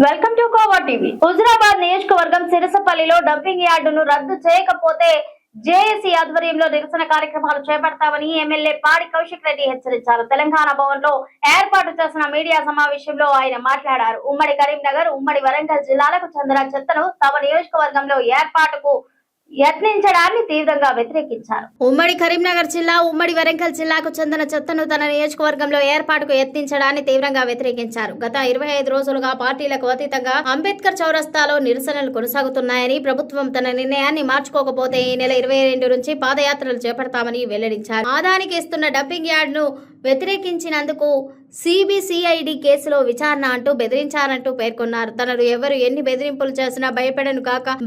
Welcome to khoa TV. Huzurabad నియోజకవర్గం సిరసపల్లిలో dumping యార్డును రద్దు చేయకపోతే జేఏసీ ఆధ్వర్యంలో నిరసన కార్యక్రమాలు చేపడతామని ఎమ్మెల్యే పాడి కౌశిక్ రెడ్డి హెచ్చరించారు. తెలంగాణ భవన్ లో ఏర్పాటు చేసిన మీడియా సమావేశంలో ఆయన మాట్లాడారు. ఉమ్మడి కరీంనగర్, ఉమ్మడి వరంగల్ జిల్లాలకు చెందిన చెత్తను తమ నియోజకవర్గంలో ఏర్పాటుకు యత్నించడాన్ని తీవ్రంగా వ్యతిరేకించారు. ఉమ్మడి కరీంనగర్ జిల్లా, ఉమ్మడి వరంగల్ జిల్లాకు చెందిన చెత్తను తన నియోజకవర్గంలో ఏర్పాటుకు యత్నించడాన్ని తీవ్రంగా వ్యతిరేకించారు. గత 25 రోజులుగా పార్టీలకు అతీతంగా అంబేద్కర్ చౌరస్తాలో నిరసనలు కొనసాగుతున్నాయని, ప్రభుత్వం తన నిర్ణయాన్ని మార్చుకోకపోతే ఈ నెల 22 నుంచి పాదయాత్రలు చేపడతామని వెల్లడించారు. ఆదానికి ఇస్తున్న డంపింగ్ యార్డును వ్యతిరేకించినందుకు సిబిసిఐడి కేసులో విచారణ అంటూ బెదిరించారంటూ పేర్కొన్నారు. తనను ఎవరు ఎన్ని బెదిరింపులు చేసినా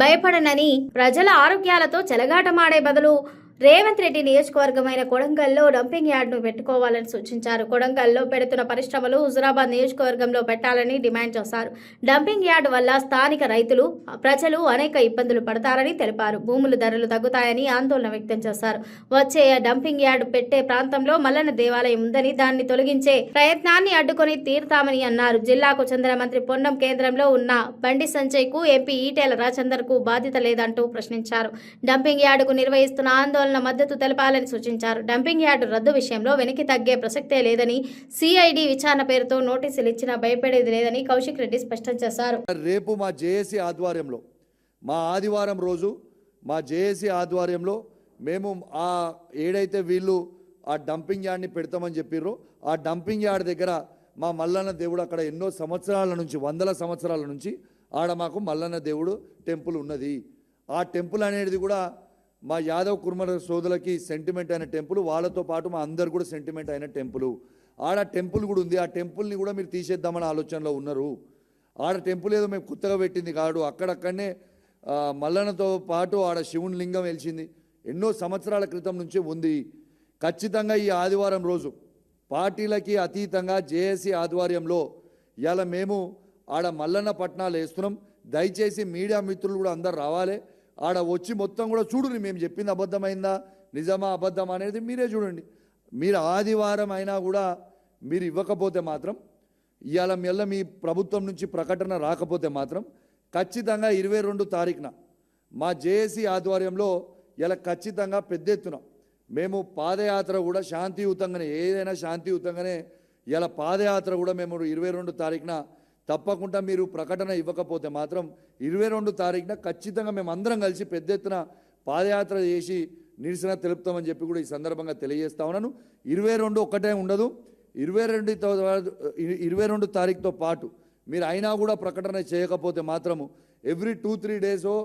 భయపడనని, ప్రజల ఆరోగ్యాలతో చెలగాటమాడే బదులు రేవంత్ రెడ్డి నియోజకవర్గమైన కొడంగల్లో డంపింగ్ యార్డును పెట్టుకోవాలని సూచించారు. కొడంగల్లో పెడుతున్న పరిశ్రమలు హుజురాబాద్ నియోజకవర్గంలో పెట్టాలని డిమాండ్ చేశారు. డంపింగ్ యార్డు వల్ల స్థానిక రైతులు, ప్రజలు అనేక ఇబ్బందులు పడతారని తెలిపారు. భూముల ధరలు తగ్గుతాయని ఆందోళన వ్యక్తం చేశారు. వచ్చే డంపింగ్ యార్డు పెట్టే ప్రాంతంలో మల్లన్న దేవాలయం ఉందని, దాన్ని తొలగించే ప్రయత్నాన్ని అడ్డుకొని తీరుతామని అన్నారు. జిల్లాకు చెందిన మంత్రి పొన్నం కేంద్రంలో ఉన్న బండి సంజయ్ కు, ఎంపీ ఈటెల రాజేందర్ కు బాధ్యత లేదంటూ ప్రశ్నించారు. డంపింగ్ యార్డుకు నిర్వహిస్తున్న ఆందోళన మద్దతు తెలపాలని సూచించారు. డంపింగ్ యార్డు రద్దు విషయంలో వెనక్కి తగ్గే ప్రసక్తే లేదని, సిఐడి విచారణ పేరుతో నోటీసులు ఇచ్చినా భయపడేది లేదని కౌశిక్ రెడ్డి స్పష్టం చేశారు. రేపు మా జేఏసీ ఆధ్వర్యంలో, మా ఆదివారం రోజు మా జేఏసీ ఆధ్వర్యంలో మేము ఏడైతే వీళ్ళు ఆ డంపింగ్ యార్డ్ని పెడతామని చెప్పిర్రో, ఆ డంపింగ్ యార్డ్ దగ్గర మా మల్లన్న దేవుడు అక్కడ ఎన్నో సంవత్సరాల నుంచి, వందల సంవత్సరాల నుంచి ఆడ మాకు మల్లన్న దేవుడు టెంపుల్ ఉన్నది. ఆ టెంపుల్ అనేది కూడా మా యాదవ్ కుర్మల సోదరులకి సెంటిమెంట్ అయిన టెంపుల్, వాళ్ళతో పాటు మా అందరు కూడా సెంటిమెంట్ అయిన టెంపుల్. ఆడ టెంపుల్ కూడా ఉంది. ఆ టెంపుల్ని కూడా మీరు తీసేద్దామని ఆలోచనలో ఉన్నారు. ఆడ టెంపుల్ ఏదో మేము కొత్తగా పెట్టింది కాదు, అక్కడక్కడనే మల్లన్నతో పాటు ఆడ శివుని లింగం వెలిసింది, ఎన్నో సంవత్సరాల క్రితం నుంచి ఉంది. ఖచ్చితంగా ఈ ఆదివారం రోజు పార్టీలకి అతీతంగా జేఏసీ ఆధ్వర్యంలో ఇలా మేము ఆడ మల్లన్న పట్నాలు వేస్తున్నాం. దయచేసి మీడియా మిత్రులు కూడా అందరు రావాలి. ఆడ వచ్చి మొత్తం కూడా చూడండి, మేము చెప్పింది అబద్ధమైందా నిజమా అబద్ధం అనేది మీరే చూడండి. మీరు ఆదివారం అయినా కూడా మీరు ఇవ్వకపోతే మాత్రం, ఇవాళ మెల్ల మీ ప్రభుత్వం నుంచి ప్రకటన రాకపోతే మాత్రం ఖచ్చితంగా 22 తారీఖున మా జేఏసీ ఆధ్వర్యంలో ఇలా ఖచ్చితంగా పెద్ద ఎత్తున మేము పాదయాత్ర కూడా శాంతియుతంగానే, ఏదైనా శాంతియుతంగానే ఇలా పాదయాత్ర కూడా మేము 22 తారీఖున తప్పకుండా మీరు ప్రకటన ఇవ్వకపోతే మాత్రం 22 తారీఖున ఖచ్చితంగా మేము అందరం కలిసి పెద్ద ఎత్తున పాదయాత్ర చేసి నిరసన తెలుపుతామని చెప్పి కూడా ఈ సందర్భంగా తెలియజేస్తా ఉన్నాను. 22 ఒక్కటే ఉండదు, 22 తారీఖుతో పాటు మీరు అయినా కూడా ప్రకటన చేయకపోతే మాత్రము ఎవ్రీ 2-3 డేసో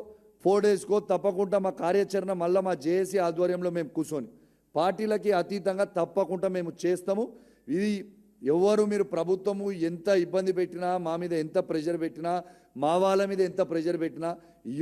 4 డేస్కో తప్పకుండా మా కార్యాచరణ మళ్ళీ మా జేఏసీ ఆధ్వర్యంలో మేము కూర్చొని పార్టీలకి అతీతంగా తప్పకుండా మేము చేస్తాము. ఇది ఎవరు మీరు ప్రభుత్వము ఎంత ఇబ్బంది పెట్టినా, మా మీద ఎంత ప్రెషర్ పెట్టినా, మా వాళ్ళ మీద ఎంత ప్రెషర్ పెట్టినా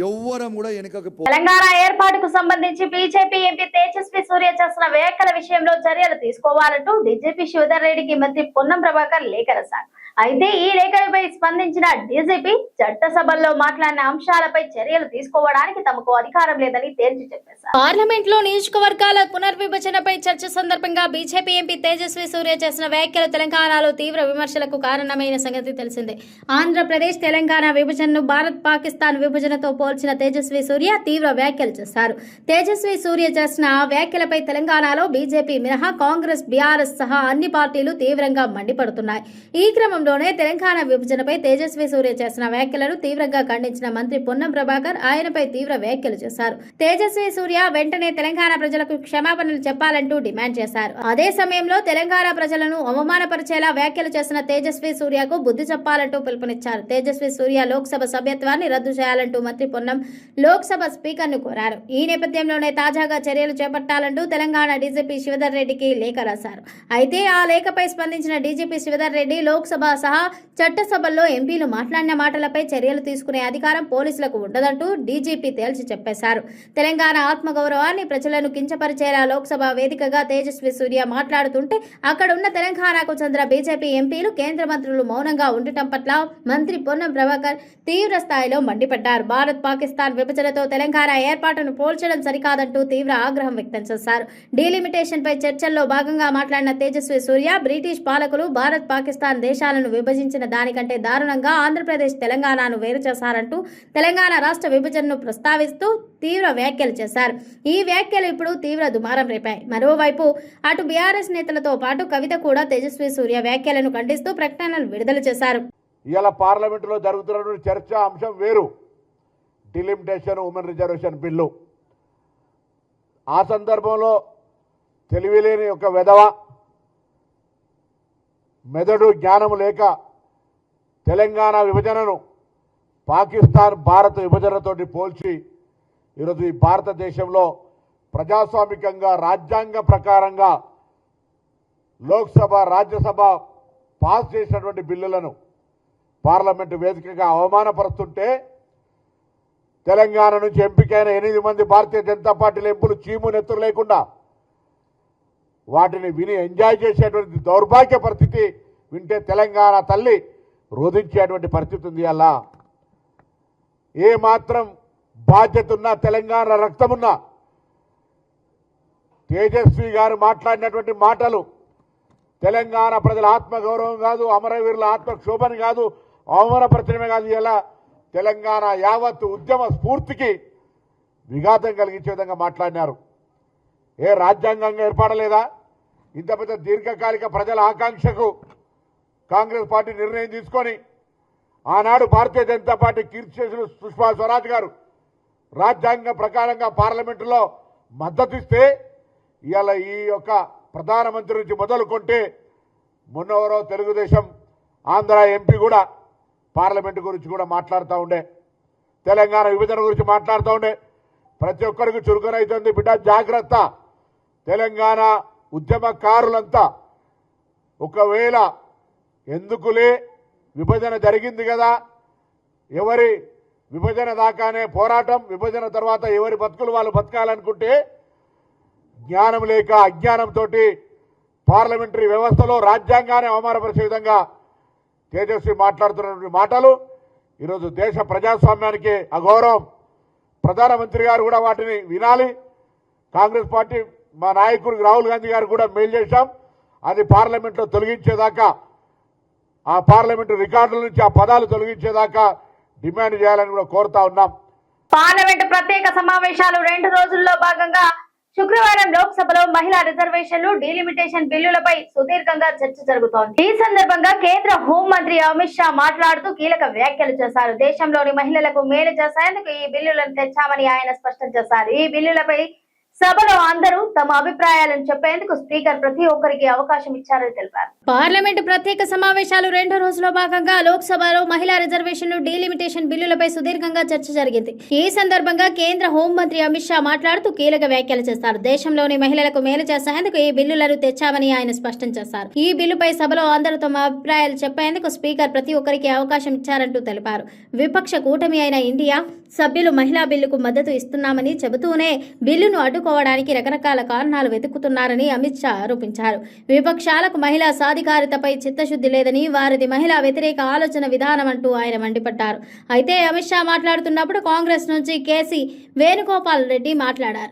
ఎవ్వరం కూడా వెనుకకు. తెలంగాణ ఏర్పాటుకు సంబంధించి బీజేపీ ఎంపీ తేజస్వి సూర్య చేసిన వ్యాఖ్యల విషయంలో చర్యలు తీసుకోవాలంటూ డీజీపీ శివధర్ రెడ్డికి మంత్రి పొన్నం ప్రభాకర్ లేఖ రాశారు. అయితే ఈ లేఖలపై స్పందించిన డీజీపీ చట్టసభల్లో మాట్లాడిన అంశాలపై చర్యలు తీసుకోవడానికి తమకు అధికారం లేదని తేల్చి చెప్పేశారు. పార్లమెంట్ లో నియోజకవర్గాల పునర్విభజనపై చర్చ సందర్భంగా బీజేపీ ఎంపీ తేజస్వి సూర్య చేసిన వ్యాఖ్యలు తెలంగాణలో తీవ్ర విమర్శలకు కారణమైన సంగతి తెలిసిందే. ఆంధ్రప్రదేశ్ తెలంగాణ విభజనను భారత్ పాకిస్తాన్ విభజనతో పోల్చిన తేజస్వి సూర్య తీవ్ర వ్యాఖ్యలు చేశారు. తేజస్వి సూర్య చేసిన వ్యాఖ్యలపై తెలంగాణలో బీజేపీ మినహా కాంగ్రెస్, బీఆర్ఎస్ సహా అన్ని పార్టీలు తీవ్రంగా మండిపడుతున్నాయి. ఈ క్రమంలోనే తెలంగాణ విభజనపై తేజస్వి సూర్య చేసిన వ్యాఖ్యలను తీవ్రంగా ఖండించిన మంత్రి పొన్నం ప్రభాకర్ ఆయనపై తీవ్ర వ్యాఖ్యలు చేశారు. తేజస్వి సూర్య వెంటనే తెలంగాణ ప్రజలకు క్షమాపణలు చెప్పాలంటూ డిమాండ్ చేశారు. అదే సమయంలో తెలంగాణ ప్రజలను అవమానపరిచేలా వ్యాఖ్యలు చేసిన తేజస్వి సూర్యకు బుద్ధి చెప్పాలంటూ పిలుపునిచ్చారు. తేజస్వి సూర్య లోక్సభ సభ్యత్వాన్ని రద్దు చేయాలంటూ మంత్రి పొన్నం లోక్సభ స్పీకర్ ను కోరారు. ఈ నేపథ్యంలోనే తాజాగా చర్యలు చేపట్టాలంటూ తెలంగాణ డీజీపీ శివధర్ రెడ్డికి లేఖ రాశారు. అయితే ఆ లేఖపై స్పందించిన డీజీపీ శివధర్ రెడ్డి లోక్సభ సహా చట్టసభల్లో ఎంపీలు మాట్లాడిన మాటలపై చర్యలు తీసుకునే అధికారం పోలీసులకు ఉండదంటూ డీజీపీ తేల్చి చెప్పేశారు. తెలంగాణ ఆత్మగౌరవాన్ని, ప్రజలను కించపరిచేలా లోక్సభ వేదికగా తేజస్వి సూర్య మాట్లాడుతుంటే అక్కడున్న తెలంగాణకు చెందిన బీజేపీ ఎంపీలు, కేంద్ర మంత్రులు మౌనంగా ఉండటం పట్ల మంత్రి పొన్నం ప్రభాకర్ తీవ్ర స్థాయిలో మండిపడ్డారు. భారత్ పాకిస్తాన్ విభజనతో తెలంగాణ ఏర్పాటును పోల్చడం సరికాదంటూ తీవ్ర ఆగ్రహం వ్యక్తం చేశారు. డీలిమిటేషన్ పై చర్చల్లో భాగంగా మాట్లాడిన తేజస్వి సూర్య బ్రిటిష్ పాలకులు భారత్ పాకిస్తాన్ దేశాలను రాష్ట్రాలను విభజించిన దానికంటే దారుణంగా ఆంధ్రప్రదేశ్ తెలంగాణను వేరు చేశారంటూ తెలంగాణ రాష్ట్ర విభజనను ప్రస్తావిస్తూ తీవ్ర వ్యాఖ్యలు చేశారు. ఈ వ్యాఖ్యలు ఇప్పుడు తీవ్ర దుమారం రేపాయి. మరోవైపు అటు బీఆర్ఎస్ నేతలతో పాటు కవిత కూడా తేజస్వి సూర్య వ్యాఖ్యలను ఖండిస్తూ ప్రకటనలు విడుదల చేశారు. ఇవాళ పార్లమెంటులో జరుగుతున్నటువంటి చర్చ అంశం వేరు, డిలిమిటేషన్ ఉమెన్ రిజర్వేషన్ బిల్లు. ఆ సందర్భంలో తెలివిలేని ఒక వెధవ, మెదడు జ్ఞానము లేక తెలంగాణ విభజనను పాకిస్తాన్ భారత విభజనతోటి పోల్చి ఈరోజు ఈ భారతదేశంలో ప్రజాస్వామికంగా రాజ్యాంగ ప్రకారంగా లోక్సభ రాజ్యసభ పాస్ చేసినటువంటి బిల్లులను పార్లమెంటు వేదికగా అవమానపరుస్తుంటే తెలంగాణ నుంచి ఎంపికైన 8 మంది భారతీయ జనతా పార్టీల ఎంపులు చీము నెత్తురు లేకుండా వాటిని విని ఎంజాయ్ చేసేటువంటి దౌర్భాగ్య పరిస్థితి వింటే తెలంగాణ తల్లి రోధించేటువంటి పరిస్థితి ఉంది. అలా ఏ మాత్రం బాధ్యత ఉన్నా, తెలంగాణ రక్తమున్నా తేజస్వి గారు మాట్లాడినటువంటి మాటలు తెలంగాణ ప్రజల ఆత్మగౌరవం కాదు, అమరవీరుల ఆత్మక్షోభని కాదు, అవమానపరచడమే కాదు, ఇలా తెలంగాణ యావత్తు ఉద్యమ స్ఫూర్తికి విఘాతం కలిగించే విధంగా మాట్లాడినారు. ఏ రాజ్యాంగంగా ఏర్పడలేదా? ఇంత పెద్ద దీర్ఘకాలిక ప్రజల ఆకాంక్షకు కాంగ్రెస్ పార్టీ నిర్ణయం తీసుకొని ఆనాడు భారతీయ జనతా పార్టీ కీర్తిశేషులు సుష్మా స్వరాజ్ గారు రాజ్యాంగం ప్రకారంగా పార్లమెంటులో మద్దతు ఇస్తే ఇవాళ ఈ యొక్క ప్రధానమంత్రి నుంచి మొదలుకొంటే మొన్నవరో తెలుగుదేశం ఆంధ్ర ఎంపీ కూడా పార్లమెంటు గురించి కూడా మాట్లాడుతూ ఉండే, తెలంగాణ విభజన గురించి మాట్లాడుతూ ఉండే. ప్రతి ఒక్కరికి చురుకునైతుంది. బిడ్డ జాగ్రత్త, తెలంగాణ ఉద్యమకారులంతా ఒకవేళ ఎందుకులే విభజన జరిగింది కదా, ఎవరి విభజన దాకానే పోరాటం, విభజన తర్వాత ఎవరి బతుకులు వాళ్ళు బతకాలనుకుంటే జ్ఞానం లేక అజ్ఞానంతో పార్లమెంటరీ వ్యవస్థలో రాజ్యాంగాన్ని అవమానపరిచే విధంగా తేజస్వి మాట్లాడుతున్నటువంటి మాటలు ఈరోజు దేశ ప్రజాస్వామ్యానికి అగౌరవం. ప్రధానమంత్రి గారు కూడా వాటిని వినాలి. కాంగ్రెస్ పార్టీ మా నాయకుడు రాహుల్ గాంధీ గారు కూడా మెయిల్ చేశాం. అది పార్లమెంట్లో తొలగించేదాకా, ఆ పార్లమెంటు రికార్డుల నుంచి ఆ పదాలు తొలగించేదాకా డిమాండ్ చేయాలని కూడా కోరుతా ఉన్నాం. పార్లమెంటు ప్రత్యేక సమావేశాలు 2 రోజుల్లో భాగంగా శుక్రవారం లోక్సభలో మహిళా రిజర్వేషన్లు, డీలిమిటేషన్ బిల్లులపై సుదీర్ఘంగా చర్చ జరుగుతోంది. ఈ సందర్భంగా కేంద్ర హోంమంత్రి అమిత్ షా మాట్లాడుతూ కీలక వ్యాఖ్యలు చేశారు. దేశంలోని మహిళలకు మేలు చేసేందుకు ఈ బిల్లులను తెచ్చామని ఆయన స్పష్టం చేశారు. ఈ బిల్లులపై సభలో అందరూ తమ అభిప్రాయాలను చెప్పేందుకు స్పీకర్ ప్రతి ఒక్కరికి అవకాశం ఇచ్చారని తెలిపారు. పార్లమెంటు ప్రత్యేక సమావేశాలు 2 రోజుల్లో భాగంగా లోక్సభలో మహిళా రిజర్వేషన్లు, డీలిమిటేషన్ బిల్లులపై సుదీర్ఘంగా చర్చ జరిగింది. ఈ సందర్భంగా కేంద్ర హోంమంత్రి అమిత్ షా మాట్లాడుతూ కీలక వ్యాఖ్యలు చేశారు. దేశంలోని మహిళలకు మేలు చేసేందుకు ఈ బిల్లులను తెచ్చామని ఆయన స్పష్టం చేశారు. ఈ బిల్లుపై సభలో అందరూ తమ అభిప్రాయాలు చెప్పేందుకు స్పీకర్ ప్రతి ఒక్కరికి అవకాశం ఇచ్చారంటూ తెలిపారు. విపక్ష కూటమి అయిన ఇండియా సభ్యులు మహిళా బిల్లుకు మద్దతు ఇస్తున్నామని చెబుతూనే బిల్లును అడ్డుకోవడానికి రకరకాల కారణాలు వెతుకుతున్నారని అమిత్ షా ఆరోపించారు. విపక్షాలకు మహిళా సాధికారితపై చిత్తశుద్ధి లేదని, వారిది మహిళా వ్యతిరేక ఆలోచన విధానం అంటూ ఆయన మండిపడ్డారు. అయితే అమిత్ షా మాట్లాడుతున్నప్పుడు కాంగ్రెస్ నుంచి కేసీ వేణుగోపాల్ రెడ్డి మాట్లాడారు.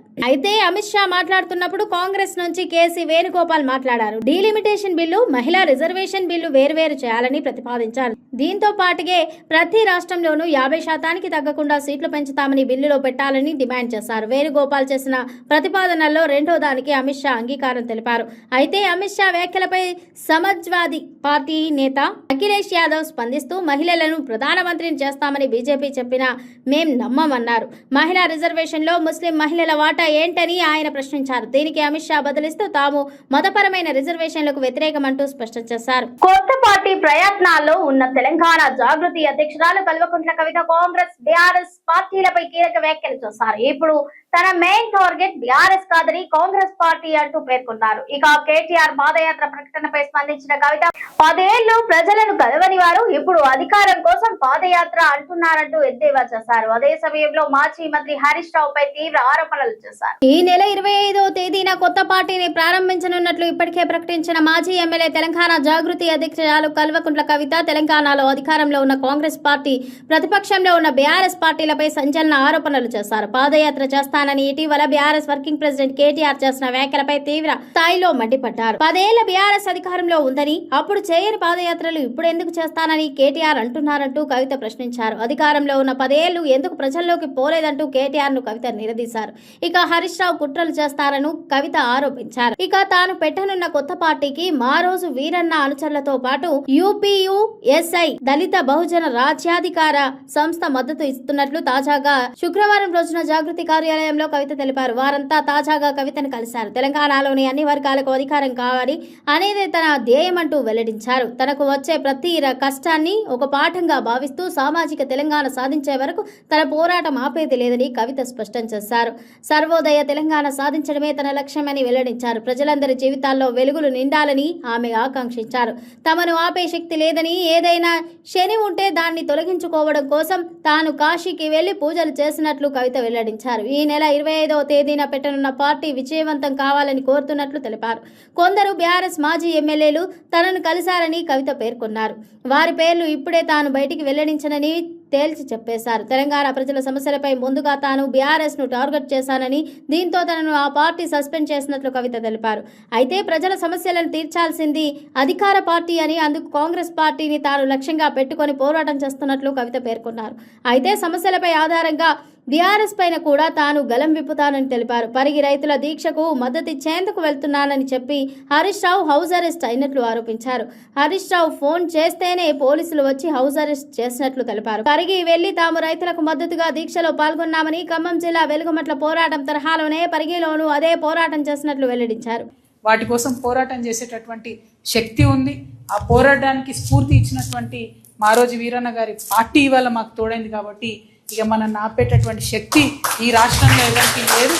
డీలిమిటేషన్ బిల్లు, మహిళా రిజర్వేషన్ బిల్లు వేర్వేరు చేయాలని ప్రతిపాదించారు. దీంతో పాటుగా ప్రతి రాష్ట్రంలోనూ 50% తగ్గకుండా సీట్లు పెంచుతామని బిల్లులో పెట్టాలని డిమాండ్ చేశారు. వేణుగోపాల్ చేసిన ప్రతిపాదనల్లో 2వ దానికి అమిత్ షా అంగీకారం తెలిపారు. అయితే అమిత్ షా వ్యాఖ్యలపై సమాజ్వాదీ పార్టీ నేత అఖిలేష్ యాదవ్ స్పందిస్తూ మహిళలను ప్రధానమంత్రిని చేస్తామని బీజేపీ చెప్పినా మేం నమ్మమన్నారు. మహిళా రిజర్వేషన్లో ముస్లిం మహిళల వాటా ఏంటని ఆయన ప్రశ్నించారు. దీనికి అమిత్ షా బదులిస్తూ తాము మతపరమైన రిజర్వేషన్లకు వ్యతిరేకమంటూ స్పష్టం చేశారు. కొత్త పార్టీ ప్రయత్నాల్లో ఉన్న తెలంగాణ జాగృతి అధ్యక్షురాలు కల్వకుంట్ల కవిత కాంగ్రెస్, బీఆర్ఎస్ పార్టీలపై కీలక వ్యాఖ్యలు చేశారు. ఇప్పుడు తన మెయిన్ టార్గెట్ బీఆర్ఎస్ కాదని కాంగ్రెస్ పార్టీ అంటూ పేర్కొన్నారు. ఇక కేటీఆర్ పాదయాత్ర ప్రకటనపై స్పందించిన కవిత 10 ఏళ్లు ప్రజలను కలవని వారు ఇప్పుడు అధికారం కోసం పాదయాత్ర అంటున్నారంటూ ఎద్దేవా చేశారు. అదే సమయంలో మాజీ మంత్రి హరీష్ రావుపై తీవ్ర ఆరోపణలు చేశారు. ఈ నెల 25వ తేదీన కొత్త పార్టీని ప్రారంభించనున్నట్లు ఇప్పటికే ప్రకటించిన మాజీ ఎమ్మెల్యే తెలంగాణ జాగృతి అధ్యక్షురాలు కల్వకుంట్ల కవిత తెలంగాణలో అధికారంలో ఉన్న కాంగ్రెస్ పార్టీ, ప్రతిపక్షంలో ఉన్న బీఆర్ఎస్ పార్టీలపై సంచలన ఆరోపణలు చేశారు. పాదయాత్ర చేస్తా చేస్తానని ఇటీవల బీఆర్ఎస్ వర్కింగ్ ప్రెసిడెంట్ కేటీఆర్ చేసిన వ్యాఖ్యలపై తీవ్ర స్థాయిలో మండిపడ్డారు. 10 ఏళ్ల బీఆర్ఎస్ అధికారంలో ఉందని, అప్పుడు చేయని పాదయాత్రలు ఇప్పుడు ఎందుకు చేస్తానని కేటీఆర్ అంటున్నారంటూ కవిత ప్రశ్నించారు. అధికారంలో ఉన్న 10 ఏళ్లు ఎందుకు ప్రజల్లోకి పోలేదంటూ కేటీఆర్ ను కవిత నిలదీశారు. ఇక హరీష్ రావు కుట్రలు చేస్తారని కవిత ఆరోపించారు. ఇక తాను పెట్టనున్న కొత్త పార్టీకి మా రోజు వీరన్న అనుచరులతో పాటు యూపీయూఎస్ఐ దళిత బహుజన రాజ్యాధికార సంస్థ మద్దతు ఇస్తున్నట్లు తాజాగా శుక్రవారం రోజున జాగృతి కార్యాలయంలో కవిత తెలిపారు. వారంతా తాజాగా కవితను కలిశారు. తెలంగాణలోని అన్ని వర్గాలకు అధికారం కావాలి అనేది తన ధ్యేయమంటూ వెల్లడించారు. తనకు వచ్చే ప్రతి కష్టాన్ని ఒక పాఠంగా భావిస్తూ సామాజిక తెలంగాణ సాధించే వరకు తన పోరాటం ఆపేది లేదని కవిత స్పష్టం చేశారు. సర్వోదయ తెలంగాణ సాధించడమే తన లక్ష్యమని వెల్లడించారు. ప్రజలందరి జీవితాల్లో వెలుగులు నిండాలని ఆమె ఆకాంక్షించారు. తమను ఆపే శక్తి లేదని, ఏదైనా శని ఉంటే దాన్ని తొలగించుకోవడం కోసం తాను కాశీకి వెళ్లి పూజలు చేసినట్లు కవిత వెల్లడించారు. ఈ నెల 25వ తేదీన పెట్టనున్న పార్టీ విజయవంతం కావాలని కోరుతున్నట్లు తెలిపారు. కొందరు బీఆర్ఎస్ మాజీ ఎమ్మెల్యేలు తనను కలిశారని కవిత పేర్కొన్నారు. వారి పేర్లు ఇప్పుడే తాను బయటికి వెల్లడించనని తేల్చి చెప్పేశారు. తెలంగాణ ప్రజల సమస్యలపై ముందుగా తాను బీఆర్ఎస్ ను టార్గెట్ చేశానని, దీంతో తనను ఆ పార్టీ సస్పెండ్ చేసినట్లు కవిత తెలిపారు. అయితే ప్రజల సమస్యలను తీర్చాల్సింది అధికార పార్టీ అని, అందుకు కాంగ్రెస్ పార్టీని తాను లక్ష్యంగా పెట్టుకొని పోరాటం చేస్తున్నట్లు కవిత పేర్కొన్నారు. అయితే సమస్యలపై ఆధారంగా బీఆర్ఎస్ పైన కూడా తాను గలం విప్పుతానని తెలిపారు. పరిగి రైతుల దీక్షకు మద్దతిచ్చేందుకు వెళ్తున్నానని చెప్పి హరీష్ రావు హౌస్ అరెస్ట్ అయినట్లు ఆరోపించారు. హరీష్ రావు ఫోన్ చేస్తేనే పోలీసులు వచ్చి హౌస్ అరెస్ట్ చేసినట్లు తెలిపారు. పరిగి వెళ్లి తాము రైతులకు మద్దతుగా దీక్షలో పాల్గొన్నామని, ఖమ్మం జిల్లా వెలుగుమట్ల పోరాటం తరహాలోనే పరిగిలోనూ అదే పోరాటం చేసినట్లు వెల్లడించారు. వాటి కోసం పోరాటం చేసేటటువంటి శక్తి ఉంది. ఆ పోరాటానికి స్ఫూర్తి ఇచ్చినటువంటి మారోజు వీరన్న గారి పార్టీ ఇవాళ మాకు తోడైంది కాబట్టి ఇక మనం ఆపేటటువంటి శక్తి ఈ రాష్ట్రంలో ఎవరికి లేదు.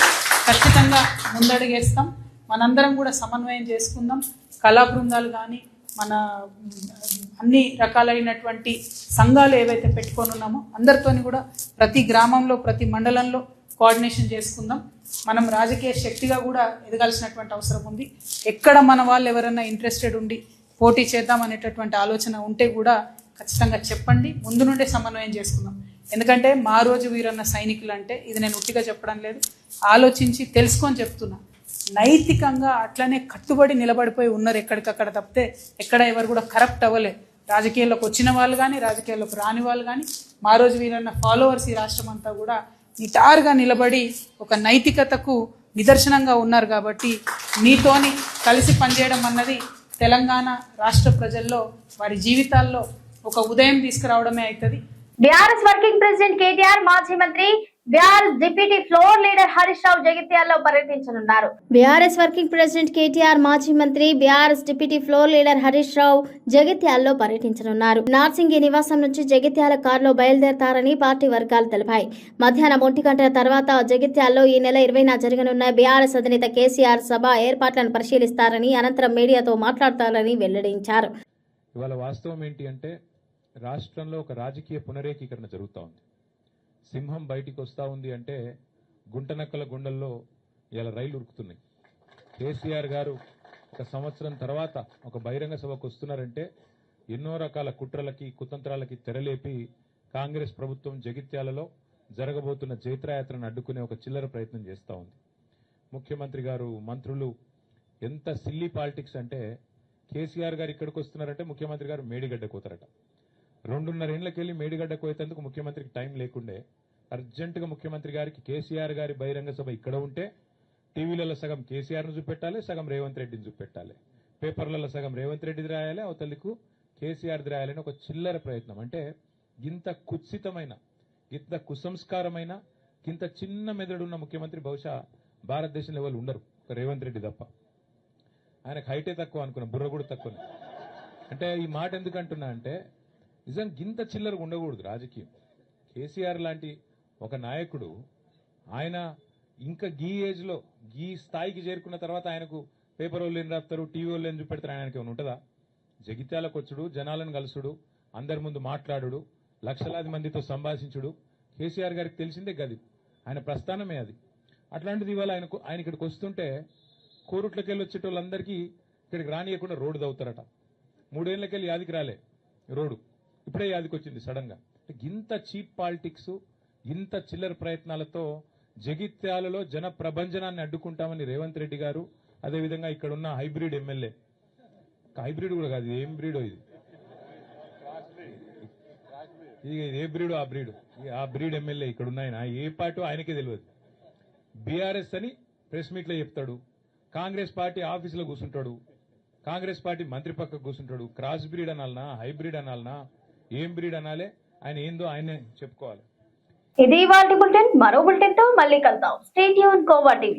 ఖచ్చితంగా ముందడుగేస్తాం. మనందరం కూడా సమన్వయం చేసుకుందాం. కళా బృందాలు కానీ, మన అన్ని రకాలైనటువంటి సంఘాలు ఏవైతే పెట్టుకొని ఉన్నామో అందరితోని కూడా ప్రతి గ్రామంలో, ప్రతి మండలంలో కోఆర్డినేషన్ చేసుకుందాం. మనం రాజకీయ శక్తిగా కూడా ఎదగాల్సినటువంటి అవసరం ఉంది. ఎక్కడ మన వాళ్ళు ఎవరైనా ఇంట్రెస్టెడ్ ఉండి పోటీ చేద్దాం అనేటటువంటి ఆలోచన ఉంటే కూడా ఖచ్చితంగా చెప్పండి. ముందు నుండే సమన్వయం చేసుకుందాం. ఎందుకంటే మా రోజు వీరన్న సైనికులు అంటే ఇది నేను ఉట్టిగా చెప్పడం లేదు, ఆలోచించి తెలుసుకొని చెప్తున్నా. నైతికంగా అట్లనే కట్టుబడి నిలబడిపోయి ఉన్నారు ఎక్కడికక్కడ తప్పితే ఎక్కడ ఎవరు కూడా కరప్ట్ అవ్వలేదు. రాజకీయాల్లోకి వచ్చిన వాళ్ళు కానీ, రాజకీయాల్లోకి రాని వాళ్ళు కానీ, మా రోజు వీరన్న ఫాలోవర్స్ ఈ రాష్ట్రం అంతా కూడా నిటారుగా నిలబడి ఒక నైతికతకు నిదర్శనంగా ఉన్నారు. కాబట్టి మీతోని కలిసి పనిచేయడం అన్నది తెలంగాణ రాష్ట్ర ప్రజల్లో వారి జీవితాల్లో ఒక ఉదయం తీసుకురావడమే అవుతుంది. బీఆర్ఎస్ వర్కింగ్ ప్రెసిడెంట్ కేటీఆర్, మాజీ మంత్రి BRS deputy floor leader Harish Rao జగిత్యాలలో పర్యటించనున్నారు. బీఆర్ఎస్ వర్కింగ్ ప్రెసిడెంట్ కేటీఆర్, మాజీ మంత్రి BRS deputy floor leader Harish Rao జగిత్యాలలో పర్యటించనున్నారు. నార్సింగి నివాసం నుంచి జగిత్యాల కారులో బయలుదేరతారని పార్టీ వర్గాలు తెలిపాయి. మధ్యాహ్నం 1 గంటల తర్వాత జగిత్యాలలో ఈ నెల 20న జరగనున్న బీఆర్ఎస్ అధినేత కేసీఆర్ సభ ఏర్పాట్లను పరిశీలిస్తారని, అనంతరం మీడియాతో మాట్లాడతారని వెల్లడించారు. ఇవాళ వాస్తవం ఏంటి అంటే రాష్ట్రంలో ఒక రాజకీయ పునరేకీకరణ జరుగుతూ ఉంది. సింహం బయటికి వస్తూ ఉంది అంటే గుంటనక్కల గుండెల్లో ఇలా రైలు ఉరుకుతున్నాయి. కేసీఆర్ గారు ఒక సంవత్సరం తర్వాత ఒక బహిరంగ సభకు వస్తున్నారంటే ఎన్నో రకాల కుట్రలకి, కుతంత్రాలకి తెరలేపి కాంగ్రెస్ ప్రభుత్వం జగిత్యాలలో జరగబోతున్న జైత్రయాత్రను అడ్డుకునే ఒక చిల్లర ప్రయత్నం చేస్తూ ఉంది. ముఖ్యమంత్రి గారు, మంత్రులు ఎంత సిల్లీ పాలిటిక్స్ అంటే కేసీఆర్ గారు ఇక్కడికి వస్తున్నారంటే ముఖ్యమంత్రి గారు మేడిగడ్డ కోతారట. 2.5 ఏళ్లకి వెళ్ళి మేడిగడ్డ కోయేందుకు ముఖ్యమంత్రికి టైం లేకుండే అర్జెంటుగా ముఖ్యమంత్రి గారికి కేసీఆర్ గారి బహిరంగ సభ ఇక్కడ ఉంటే టీవీలలో సగం కేసీఆర్ను చూపెట్టాలి, సగం రేవంత్ రెడ్డిని చూపెట్టాలి, పేపర్లలో సగం రేవంత్ రెడ్డిది రాయాలి, అవతలకు కేసీఆర్ది రాయాలని ఒక చిల్లర ప్రయత్నం. అంటే ఇంత కుత్సితమైన, ఇంత కుసంస్కారమైన, ఇంత చిన్న మెదడున్న ముఖ్యమంత్రి బహుశా భారతదేశంలో ఎవరు ఉండరు, ఒక రేవంత్ రెడ్డి తప్ప. ఆయనకు హైటే తక్కువ అనుకున్నా, బుర్ర కూడా తక్కువ. అంటే ఈ మాట ఎందుకంటున్నా అంటే నిజంగా గింత చిల్లరగా ఉండకూడదు రాజకీయం. కేసీఆర్ లాంటి ఒక నాయకుడు ఆయన ఇంకా గీ ఏజ్లో గీ స్థాయికి చేరుకున్న తర్వాత ఆయనకు పేపర్ వాళ్ళు ఏం రాస్తారు, టీవీ వాళ్ళు ఏం చూపెడతారు, ఆయనకి ఏమైనా ఉంటుందా? జగిత్యాలకు వచ్చుడు, జనాలను కలుసుడు, అందరి ముందు మాట్లాడుడు, లక్షలాది మందితో సంభాషించుడు కేసీఆర్ గారికి తెలిసిందే గది, ఆయన ప్రస్థానమే అది. అట్లాంటిది ఇవాళ ఆయన ఇక్కడికి వస్తుంటే కోరుట్లకి వెళ్ళి వచ్చేటోళ్ళందరికీ ఇక్కడికి రానియకుండా రోడ్డు దవ్వుతారట. 3 ఏళ్లకి వెళ్ళి యాదికి రాలే రోడ్డు, ఇప్పుడే యాదికి వచ్చింది సడన్ గా. ఇంత చీప్ పాలిటిక్స్, ఇంత చిల్లర ప్రయత్నాలతో జగిత్యాలలో జన ప్రభంజనాన్ని అడ్డుకుంటామని రేవంత్ రెడ్డి గారు, అదేవిధంగా ఇక్కడ ఉన్న హైబ్రిడ్ ఎమ్మెల్యే, హైబ్రిడ్ కూడా కాదు, ఏం బ్రీడో ఇది, ఏ బ్రీడో ఆ బ్రీడ్ ఎమ్మెల్యే ఇక్కడ ఉన్నాయన ఏ పార్టీ ఆయనకే తెలియదు. బీఆర్ఎస్ అని ప్రెస్ మీట్లో చెప్తాడు, కాంగ్రెస్ పార్టీ ఆఫీసులో కూర్చుంటాడు, కాంగ్రెస్ పార్టీ మంత్రి పక్కకు కూర్చుంటాడు. క్రాస్ బ్రీడ్ అనాలనా, హైబ్రిడ్ అనాలనా, ఏం బ్రీడ్ అనాలే, ఆయన ఏందో ఆయనే చెప్పుకోవాలి. ఇది ఇవాల్టి బులెటిన్. మరో బులెటిన్ తో మళ్ళీ కలుద్దాం. Stay tune khoa TV.